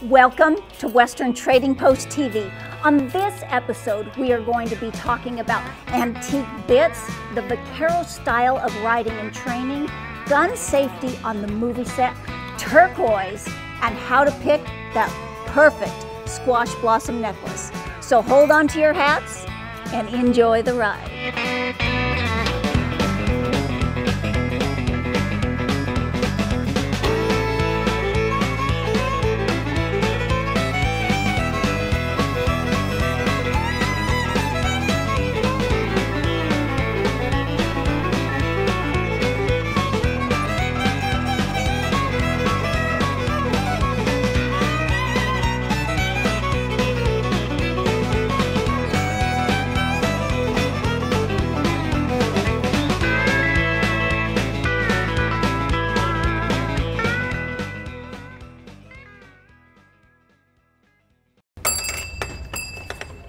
Welcome to Western Trading Post TV. On this episode, we are going to be talking about antique bits, the Vaquero style of riding and training, gun safety on the movie set, turquoise, and how to pick that perfect squash blossom necklace. So hold on to your hats and enjoy the ride.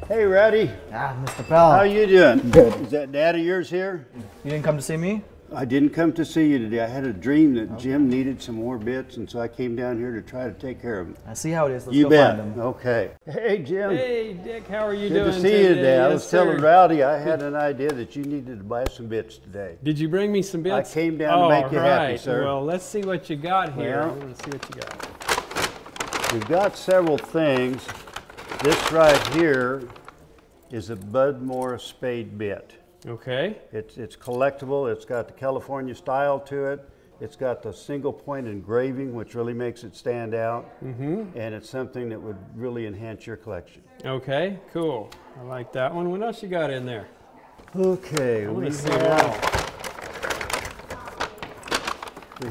Hey, Ratty. Mr. Powell. How you doing? Good. Is that Dad of yours here? You didn't come to see me? I didn't come to see you today. I had a dream that Jim needed some more bits, and so I came down here to try to take care of him. I see how it is. Let's You go bet. find them. Okay. Hey, Jim. Hey, Dick, how are you Good doing to see you today. I Yes, was telling sir. Rowdy I had an idea that you needed to buy some bits today. Did you bring me some bits? I came down to make you happy, sir. Well, let's see what you got here. Yeah. I want to see what you got. We've got several things. This right here is a Bud Morris spade bit. Okay. It's collectible. It's got the California style to it. It's got the single point engraving, which really makes it stand out. And it's something that would really enhance your collection. Okay, cool. I like that one. What else you got in there? Okay, I we want to see them all.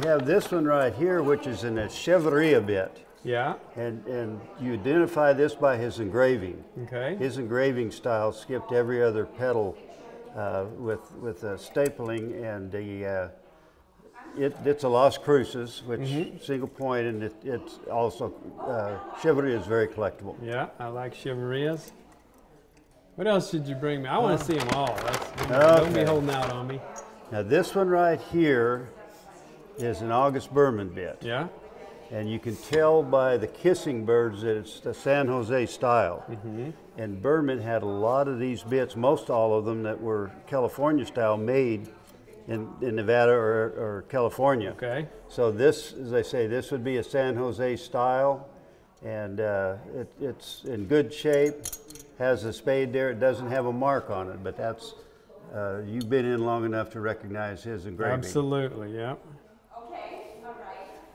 have this one right here, which is in a Chevrolet bit. Yeah. And you identify this by his engraving. Okay. His engraving style skipped every other pedal with stapling, and it's a Las Cruces, which single point, and it's also Chevrolet is very collectible. Yeah, I like chivalrias. What else did you bring me? I want to see them all. Don't be Okay. holding out on me. Now this one right here is an August Berman bit, Yeah. and you can tell by the kissing birds that it's the San Jose style. And Berman had a lot of these bits, most all of them that were California style, made in Nevada or California. Okay. So this, as I say, this would be a San Jose style, and it's in good shape, has a spade there. It doesn't have a mark on it, but that's, you've been in long enough to recognize his engraving. Absolutely, yeah.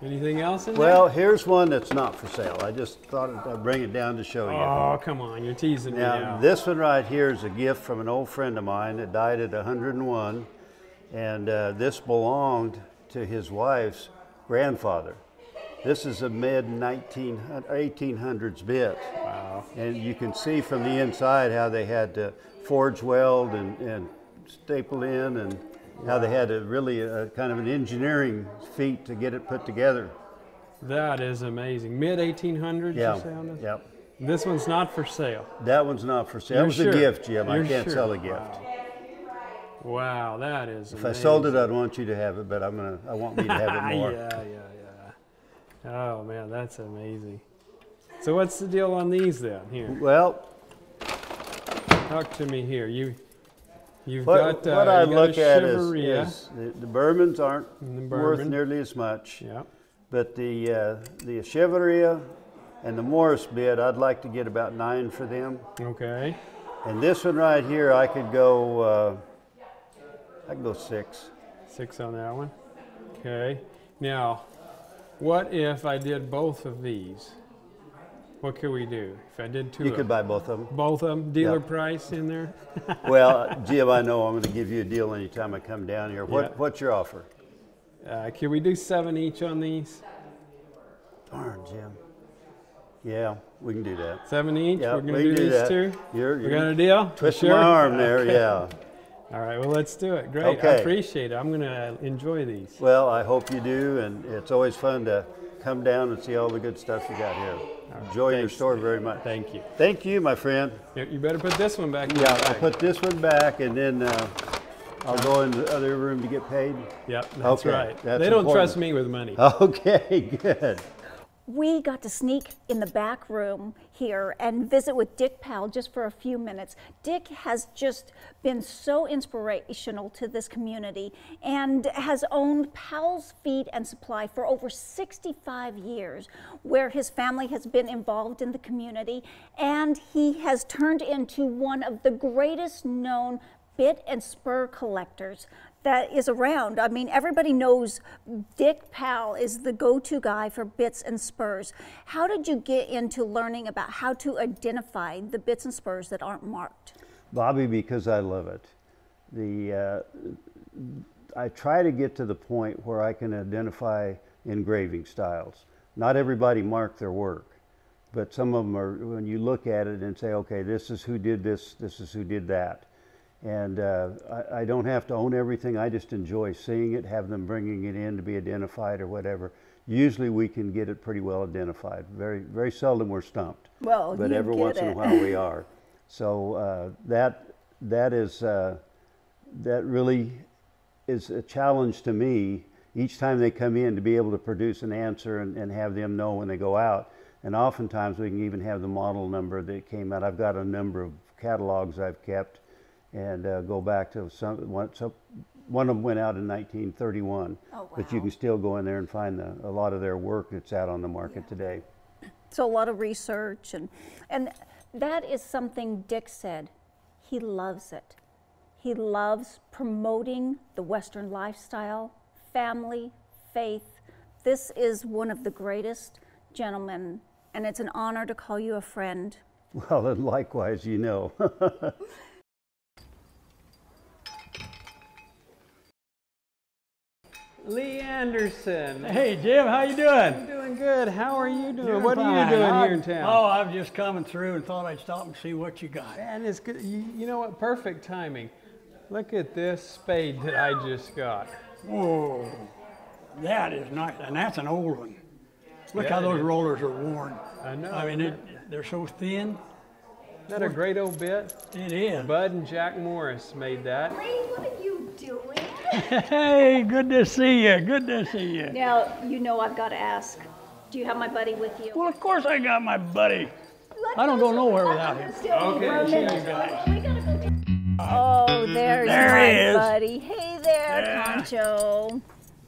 Anything else in Well, here's one that's not for sale. I just thought I'd bring it down to show there? you. Oh, come on. You're teasing me Now, now. this one right here is a gift from an old friend of mine that died at 101, and this belonged to his wife's grandfather. This is a mid-1800s bit. Wow. And you can see from the inside how they had to forge weld and staple in, and how they had to really kind of an engineering feat to get it put together. That is amazing. Mid-1800s, Yeah, you say on this? yep. This one's not for sale. That one's not for sale. You're That was sure? a gift, Jim. I You're can't sure? sell a gift. Wow, that is If amazing. I sold it, I'd want you to have it, but I want me to have it more. Yeah. Oh, man, that's amazing. So what's the deal on these then? Here, Well, talk to me here. You've what got I you got look a at Chevrolet. is the Bourbons aren't The worth Bourbon. nearly as much, Yeah. but the Chevrolet and the Morris bit, I'd like to get about 9 for them. Okay. And this one right here, I could go 6. 6 on that one. Okay. Now, what if I did both of these? What could we do if I did two? You of could them? buy both of them. Both of them, dealer Yeah. price in there. Well, Jim, I know I'm going to give you a deal anytime I come down here. Yeah. What's your offer? Can we do 7 each on these? Darn, Jim. Yeah, we can do that. 7 each. Yeah, We're going we to can do do these that. two. You're We got a deal? twisting Sure? my arm there, Okay. yeah. All right. Well, let's do it. Great. I Okay. appreciate it. I'm going to enjoy these. Well, I hope you do, and it's always fun to come down and see all the good stuff you got here. Enjoy your Thanks. store very much. Thank you. Thank you, my friend. You better put this one back in Yeah, the I'll bag. put this one back, and then I'll go in the other room to get paid. Yep, that's Okay, right. that's They don't important. trust me with money. Okay, good. We got to sneak in the back room here and visit with Dick Powell just for a few minutes. Dick has just been so inspirational to this community and has owned Powell's Feed and Supply for over 65 years, where his family has been involved in the community, and he has turned into one of the greatest known bit and spur collectors that is around. I mean, everybody knows Dick Powell is the go-to guy for bits and spurs. How did you get into learning about how to identify the bits and spurs that aren't marked? Bobby, because I love it. I try to get to the point where I can identify engraving styles. Not everybody mark their work, but some of them are, when you look at it and say, okay, this is who did this, this is who did that. And I don't have to own everything. I just enjoy seeing it, have them bringing it in to be identified or whatever. Usually we can get it pretty well identified. Very, very seldom we're stumped. Well, but every once in a while we are. So that really is a challenge to me each time they come in, to be able to produce an answer and have them know when they go out. And oftentimes we can even have the model number that came out. I've got a number of catalogs I've kept, and go back to one of them went out in 1931. Oh, wow. But you can still go in there and find a lot of their work that's out on the market today. So a lot of research, and that is something Dick said. He loves it. He loves promoting the Western lifestyle, family, faith. This is one of the greatest gentlemen, and it's an honor to call you a friend. Well, and likewise, you know. Lee Anderson. Hey Jim, how you doing? I'm doing good. How are you doing? What are you doing here in town? Oh, I'm just coming through and thought I'd stop and see what you got. And it's good. You know what? Perfect timing. Look at this spade that I just got. Whoa, that is nice, and that's an old one. Look Yeah, how those rollers are worn. I know. I mean, they're so thin. Isn't that a great old bit? It is. Bud and Jack Morris made that. Lee, what are you doing? Hey, good to see you. Good to see you. Now, you know I've got to ask, do you have my buddy with you? Well, of course I got my buddy. I don't go nowhere without him. Okay, see you guys. Oh, there's There my he is. buddy. Hey there, Yeah. Concho.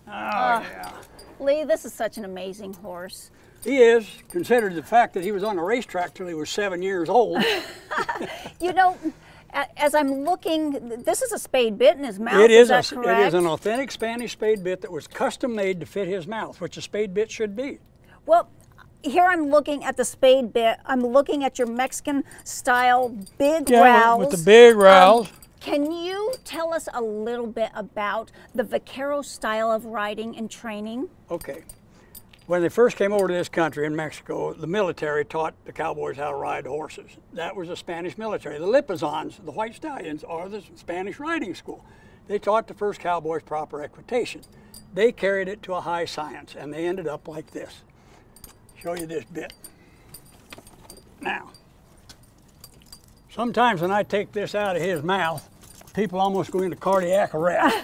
Oh, yeah. Lee, this is such an amazing horse. He is, considered the fact that he was on the racetrack till he was 7 years old. You know, as I'm looking, this is a spade bit in his mouth. It is that correct? It is an authentic Spanish spade bit that was custom made to fit his mouth, which a spade bit should be. Well, here I'm looking at the spade bit. I'm looking at your Mexican style big rowels. with the big rowels. Can you tell us a little bit about the Vaquero style of riding and training? Okay. When they first came over to this country in Mexico, the military taught the cowboys how to ride horses. That was the Spanish military. The Lipizans, the white stallions, are the Spanish riding school. They taught the first cowboys proper equitation. They carried it to a high science, and they ended up like this. Show you this bit. Now, sometimes when I take this out of his mouth, people almost go into cardiac arrest.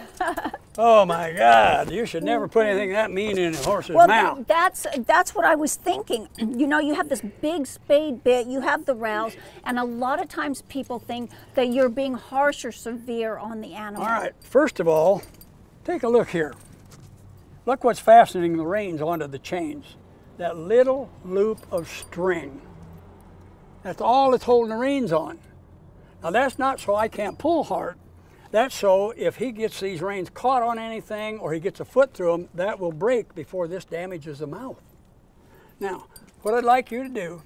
Oh my God, you should never put anything that mean in a horse's mouth. That's what I was thinking. You know, you have this big spade bit, you have the rowels, and a lot of times people think that you're being harsh or severe on the animal. All right, first of all, take a look here. Look what's fastening the reins onto the chains. That little loop of string. That's all that's holding the reins on. Now that's not so I can't pull hard. That's so if he gets these reins caught on anything or he gets a foot through them, that will break before this damages the mouth. Now, what I'd like you to do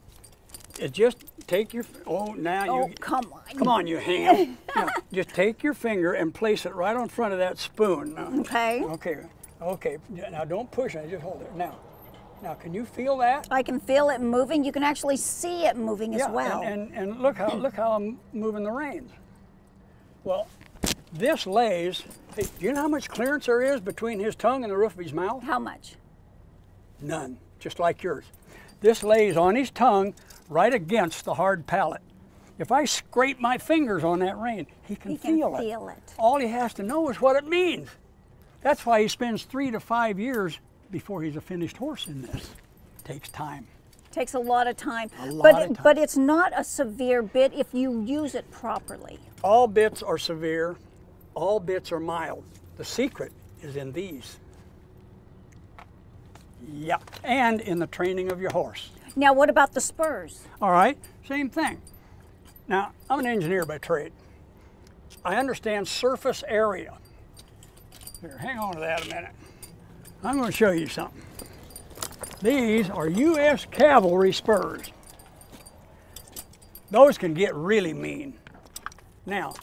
is just take your, Come on. Come on, you ham. Now, just take your finger and place it right on front of that spoon. Now, Okay. Okay. Now don't push it, just hold it. Now, can you feel that? I can feel it moving. You can actually see it moving as well. And look how I'm moving the reins. Well, this lays, hey, do you know how much clearance there is between his tongue and the roof of his mouth? How much? None, just like yours. This lays on his tongue right against the hard palate. If I scrape my fingers on that rein, he can feel it. All he has to know is what it means. That's why he spends 3 to 5 years before he's a finished horse in this. takes time. Takes a lot of time. A lot but of time. but it's not a severe bit if you use it properly. All bits are severe, all bits are mild. The secret is in these. Yep, and in the training of your horse. Now what about the spurs? All right, same thing. Now, I'm an engineer by trade. I understand surface area. Here, hang on to that a minute. I'm going to show you something. These are U.S. cavalry spurs. Those can get really mean. Now,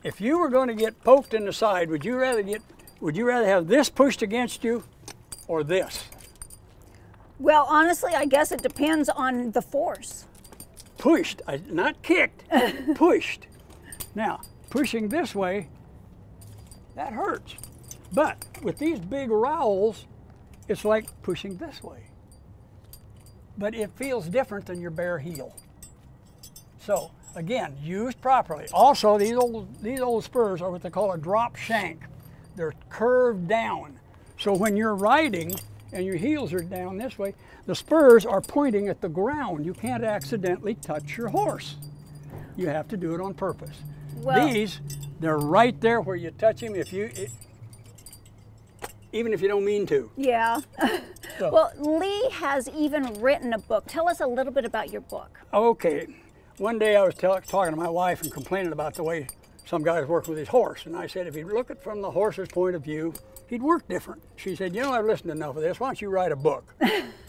if you were going to get poked in the side, would you rather have this pushed against you or this? Well, honestly, I guess it depends on the force. Pushed, not kicked, pushed. Now, pushing this way, that hurts. But with these big rowels, it's like pushing this way. But it feels different than your bare heel. So, again, used properly. Also, these old spurs are what they call a drop shank. They're curved down. So when you're riding and your heels are down this way, the spurs are pointing at the ground. You can't accidentally touch your horse. You have to do it on purpose. Well, These, they're right there where you touch him even if you don't mean to. Yeah. So. Well, Lee has even written a book. Tell us a little bit about your book. Okay, one day I was talking to my wife and complaining about the way some guys work with his horse. And I said, if you look at it from the horse's point of view, he'd work different. She said, you know, I've listened to enough of this. Why don't you write a book?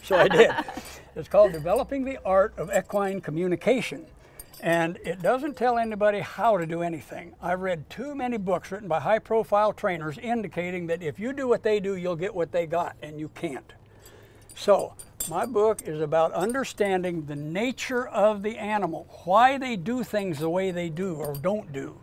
So I did. It's called Developing the Art of Equine Communication. And it doesn't tell anybody how to do anything. I've read too many books written by high-profile trainers indicating that if you do what they do, you'll get what they got, and you can't. So my book is about understanding the nature of the animal, why they do things the way they do or don't do.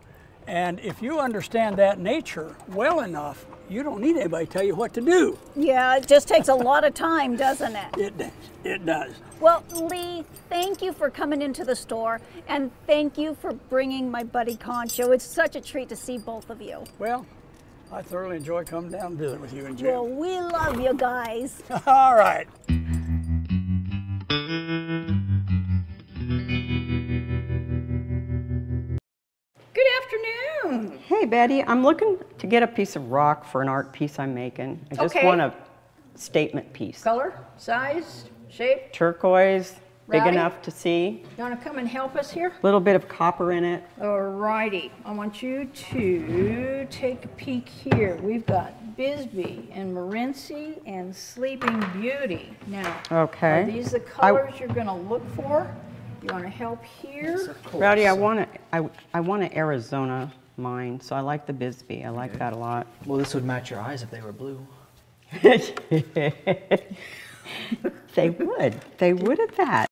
And if you understand that nature well enough, you don't need anybody to tell you what to do. Yeah, it just takes a lot of time, doesn't it? It does. It does. Well, Lee, thank you for coming into the store, and thank you for bringing my buddy Concho. It's such a treat to see both of you. Well, I thoroughly enjoy coming down and visit with you and Jim. Well, we love you guys. All right. Good afternoon. Hey Betty, I'm looking to get a piece of rock for an art piece I'm making. I just Okay. want a statement piece. Color, size, shape. Turquoise, big Rowdy? enough to see. You want to come and help us here? A little bit of copper in it. Alrighty. I want you to take a peek here. We've got Bisbee and Morenci and Sleeping Beauty. Now, Okay. are these the colors you're going to look for? You want to help here? Rowdy, I want an Arizona mine, so I like the Bisbee. I like that a lot. Well, this would match your eyes if they were blue. They would. They would at that.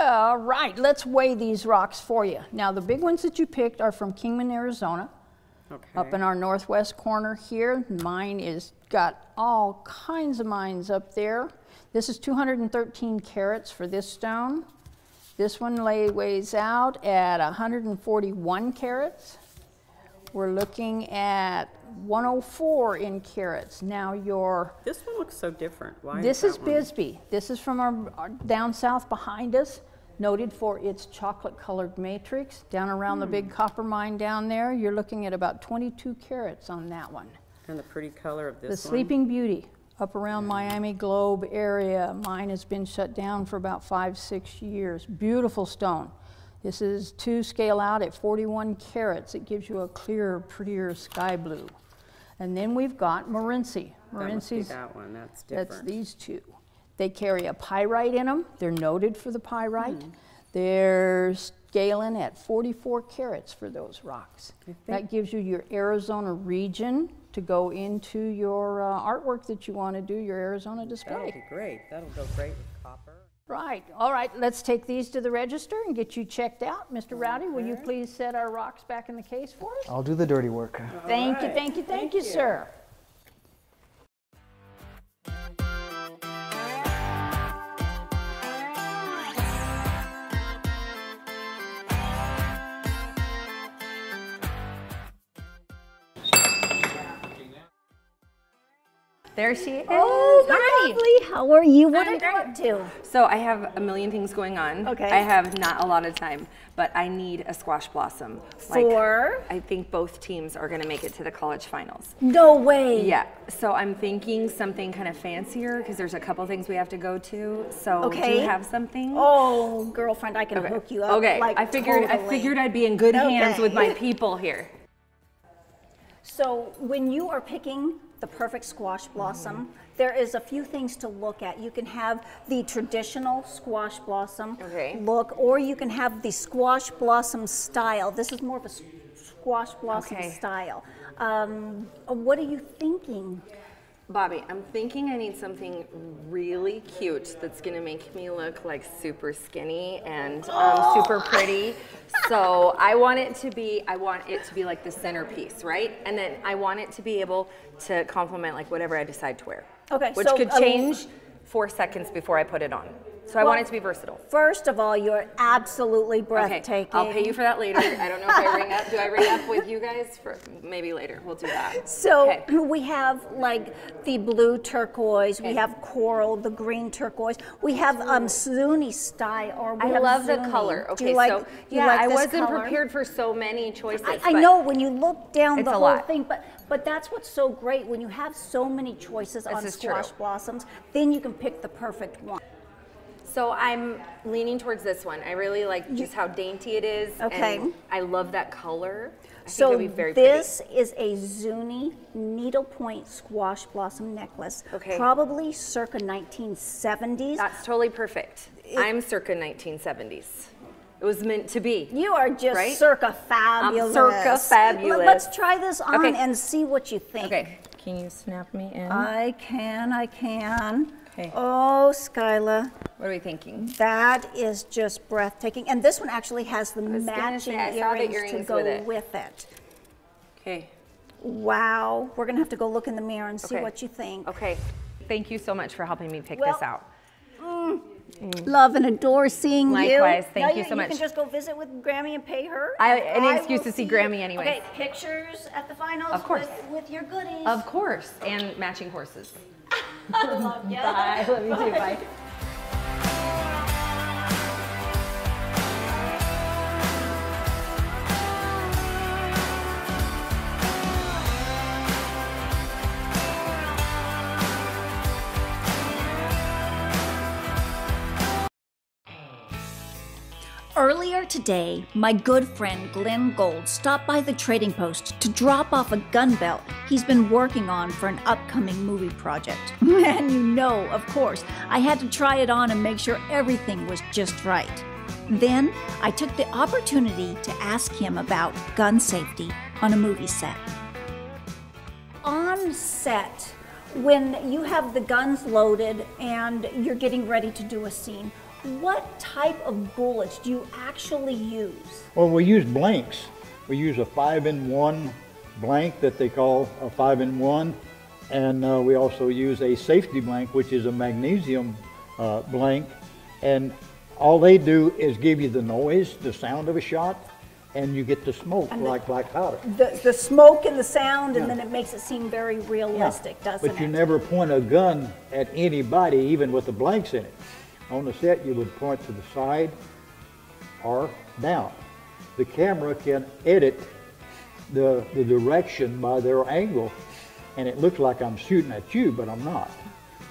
All right, let's weigh these rocks for you. Now, the big ones that you picked are from Kingman, Arizona. Okay. Up in our northwest corner here. Mine is got all kinds of mines up there. This is 213 carats for this stone. This one weighs out at 141 carats. We're looking at 104 in carats. Now This one looks so different. Why this is is that one? Bisbee. This is from our down south behind us, noted for its chocolate colored matrix. Down around the big copper mine down there, you're looking at about 22 carats on that one. And the pretty color of this The Sleeping Beauty, up around Miami Globe area. Mine has been shut down for about 5-6 years. Beautiful stone. This is to scale out at 41 carats. It gives you a clearer, prettier sky blue. And then we've got Morenci. That must be Morenci's, that one. That's different. that's these two. They carry a pyrite in them. They're noted for the pyrite. They're scaling at 44 carats for those rocks. That gives you your Arizona region to go into your artwork that you want to do, your Arizona That'll display. be great. That'll go great with copper. Right. All right, let's take these to the register and get you checked out. Mr. Rowdy, will you please set our rocks back in the case for us? I'll do the dirty work. Thank you, thank you, thank you, sir. There she is. Oh, Hi. lovely. How are you? What are I'm you up to? So I have a million things going on. Okay. I have not a lot of time, but I need a squash blossom. For? I think both teams are going to make it to the college finals. No way. Yeah. So I'm thinking something kind of fancier because there's a couple things we have to go to. So do you have something? Oh, girlfriend, I can hook you up. Okay. Like, I figured I'd be in good hands with my people here. So when you are picking the perfect squash blossom, there is a few things to look at. You can have the traditional squash blossom look, or you can have the squash blossom style. This is more of a squash blossom style. What are you thinking? Bobby, I'm thinking I need something really cute that's gonna make me look like super skinny and super pretty. So I want it to be like the centerpiece, right? And then I want it to be able to complement like whatever I decide to wear. Okay, which could change 4 seconds before I put it on. So I want it to be versatile. First of all, you're absolutely breathtaking. Okay, I'll pay you for that later. I don't know if I ring up. Do I ring up with you guys? For maybe later. We'll do that. So we have like the blue turquoise. We have coral, the green turquoise. We have Zuni style. Or I love the color. Okay, so I wasn't prepared for so many choices. I know when you look down the whole thing, but that's what's so great when you have so many choices on squash blossoms. Then you can pick the perfect one. So I'm leaning towards this one. I really like just how dainty it is. Okay. And I love that color. I so think it'll be very this is a Zuni needlepoint squash blossom necklace. Okay. Probably circa 1970s. That's totally perfect. I'm circa 1970s. It was meant to be. You are just right? circa fabulous. I'm circa fabulous. Let's try this on and see what you think. Okay. Can you snap me in? I can. Okay. Oh, Skyla. What are we thinking? That is just breathtaking. And this one actually has the matching earrings to go with it. Okay. Wow. We're going to have to go look in the mirror and see what you think. Okay. Thank you so much for helping me pick this out. Love and adore seeing you. Likewise. Thank you so much. You can just go visit with Grammy and pay her. Any excuse to see Grammy anyway. Okay, pictures at the finals of course. With your goodies. Of course. And matching horses. Love you. Bye. Love you too. Bye. Earlier today, my good friend Glenn Gold stopped by the trading post to drop off a gun belt he's been working on for an upcoming movie project. And you know, of course, I had to try it on and make sure everything was just right. Then I took the opportunity to ask him about gun safety on a movie set. On set, when you have the guns loaded and you're getting ready to do a scene, what type of bullets do you actually use? Well, we use blanks. We use a 5-in-1 blank that they call a 5-in-1, and we also use a safety blank, which is a magnesium blank, and all they do is give you the noise, the sound of a shot, and you get the smoke like black powder. The smoke and the sound, and then it makes it seem very realistic, doesn't it? But you never point a gun at anybody, even with the blanks in it. On the set, you would point to the side or down. The camera can edit the direction by their angle, and it looks like I'm shooting at you, but I'm not,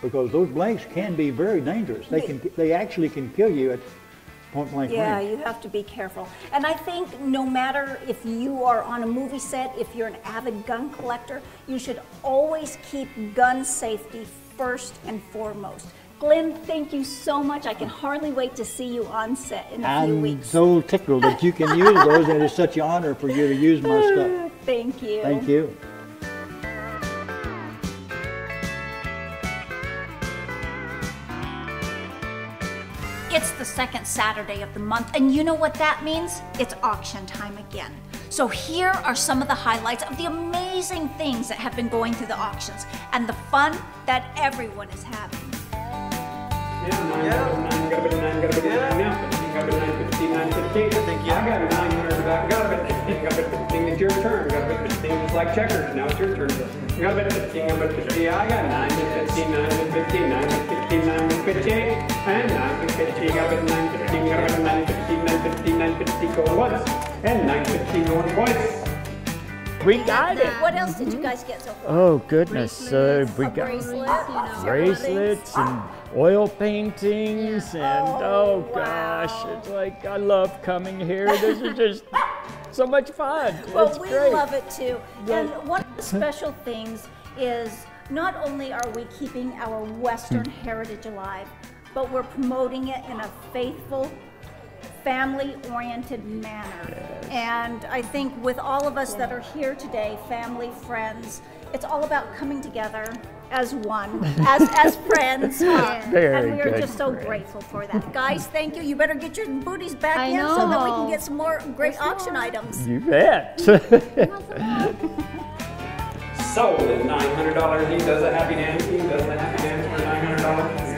because those blanks can be very dangerous. They actually can kill you at point blank range. Yeah, you have to be careful. And I think no matter if you are on a movie set, if you're an avid gun collector, you should always keep gun safety first and foremost. Glenn, thank you so much. I can hardly wait to see you on set in a few weeks. I'm so tickled that you can use those, and it's such an honor for you to use my stuff. Thank you. Thank you. It's the second Saturday of the month, and you know what that means? It's auction time again. So here are some of the highlights of the amazing things that have been going through the auctions and the fun that everyone is having. I got a 915. I got a 900. Got a 15. It's your turn. Got a 15. It's like checkers. Now it's your turn. got a bit 15, got a bit 50, I got 9 bit 15, 9 bit 15, 9 bit 15, 9 bit 50, and 9 bit 50, got a bit 9 15, got a bit 9 15, 9 15, 9 50 going once, and 9 15 going twice. We got it. What else did you guys get so far? Oh goodness, we got bracelets and oil paintings, and oh gosh, it's like I love coming here. This is just so much fun. Well, it's we great. love it too. And one of the special things is not only are we keeping our Western heritage alive, but we're promoting it in a faithful, family-oriented manner. Yes. And I think with all of us that are here today, family, friends, it's all about coming together as one, as friends. Very and we are good just so friends. grateful for that. Guys, thank you. You better get your booties back I in so that we can know. get some more great auction items. You bet. Sold at $900. He does a happy dance. He does a happy dance for $900.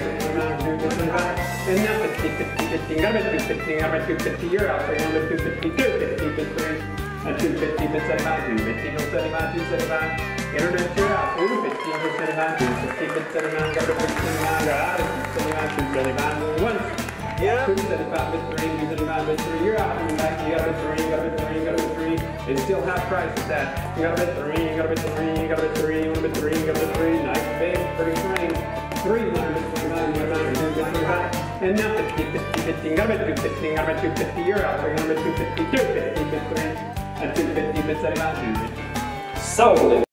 And now 50, 50, 50. Got a bit 250, got a bit 250. You're out. So you're on the 250, 250, bit 3. And 250, bit 75, 250, go 75, 275. Internet, you're out. 250, go 75, 250, bit 79. Got a bit 79, got out. 275, 275. Going once. Yeah. 275, bit 3, 275, bit 3. You're out. And back. You got a bit 3, you got a bit 3, you got a bit 3. It's still half price at that. You got a bit 3, you got a bit 3, you got a bit 3, you got a bit 3, you got a bit 3. Nice, big, pretty swing. 300, and now 50, 50, 50, got a bit 250, got a bit 250, you're out, so you're going to 250, 250, bit 3, and 250, bit 75, 250. Sold it.